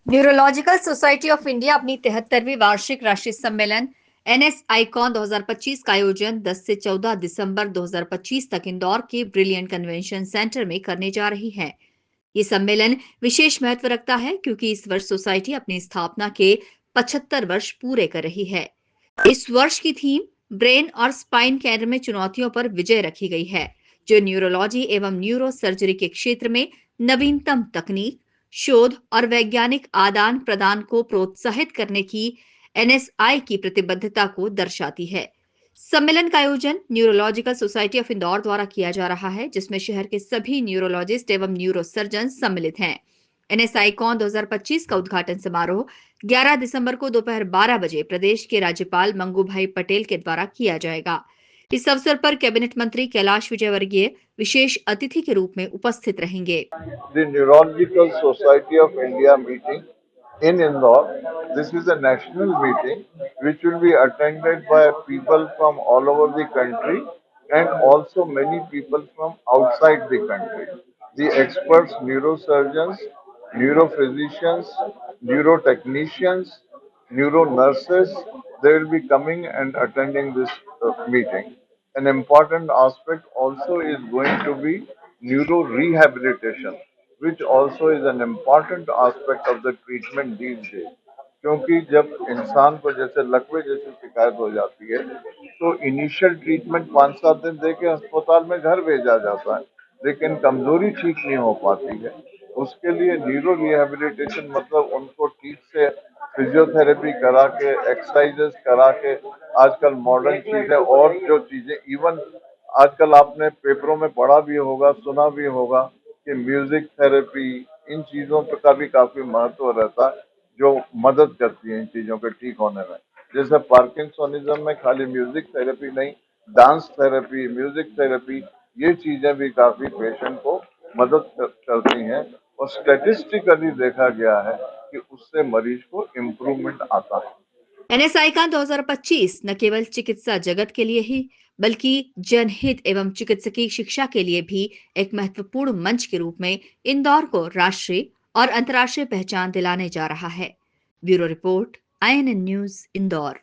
Neurological society of India अपनी 73वीं वार्षिक राष्ट्रीय सम्मेलन एनएस आईकॉन 2025 का आयोजन 10 से 14 दिसंबर 2025 तक इंदौर के ब्रिलियंट कन्वेंशन सेंटर में करने जा रही है। ये सम्मेलन विशेष महत्व रखता है क्योंकि इस वर्ष सोसाइटी अपनी स्थापना के 75 वर्ष पूरे कर रही है। इस वर्ष की थीम ब्रेन और स्पाइन केंद्र में चुनौतियों पर विजय रखी गई है, जो न्यूरोलॉजी एवं न्यूरो सर्जरी के क्षेत्र में नवीनतम तकनीक, शोध और वैज्ञानिक आदान प्रदान को प्रोत्साहित करने की एनएसआई की प्रतिबद्धता को दर्शाती है। सम्मेलन का आयोजन न्यूरोलॉजिकल सोसाइटी ऑफ इंदौर द्वारा किया जा रहा है, जिसमें शहर के सभी न्यूरोलॉजिस्ट एवं न्यूरो सर्जन सम्मिलित हैं। एनएसआई कॉन 2025 का उद्घाटन समारोह 11 दिसंबर को दोपहर 12 बजे प्रदेश के राज्यपाल मंगू भाई पटेल के द्वारा किया जाएगा। इस अवसर पर कैबिनेट मंत्री कैलाश विजयवर्गीय विशेष अतिथि के रूप में उपस्थित रहेंगे। The Neurological Society of India meeting in Indore. This is a national meeting which will be attended by people from all over the country and also many people from outside the country. The experts, neurosurgeons, neurophysicians, neurotechnicians, neuro-nurses, they will be coming and attending this meeting. An important aspect also is going to be neuro rehabilitation, which also is an important aspect of the treatment these days. क्योंकि जब इंसान को जैसे लकवे जैसी शिकायत हो जाती है तो इनिशियल ट्रीटमेंट 5-7 दिन दे के अस्पताल में घर भेजा जाता है, लेकिन कमजोरी ठीक नहीं हो पाती है। उसके लिए न्यूरो रिहेबिलिटेशन मतलब उनको ठीक से फिजियोथेरेपी करा के, एक्सरसाइजेस करा के, आजकल मॉडर्न चीजें और जो चीजें इवन आजकल आपने पेपरों में पढ़ा भी होगा, सुना भी होगा कि म्यूजिक थेरेपी, इन चीजों का भी काफी महत्व रहता है जो मदद करती है इन चीजों के ठीक होने में। जैसे पार्किंसोनिज्म में खाली म्यूजिक थेरेपी नहीं, डांस थेरेपी, म्यूजिक थेरेपी, ये चीजें भी काफी पेशेंट को मदद करती हैं और स्टैटिस्टिकली देखा गया है कि उससे मरीज को इम्प्रूवमेंट आता है। एनएसआई का 2025 न केवल चिकित्सा जगत के लिए ही बल्कि जनहित एवं चिकित्सकीय शिक्षा के लिए भी एक महत्वपूर्ण मंच के रूप में इंदौर को राष्ट्रीय और अंतर्राष्ट्रीय पहचान दिलाने जा रहा है। Bureau report, INN news, Indore.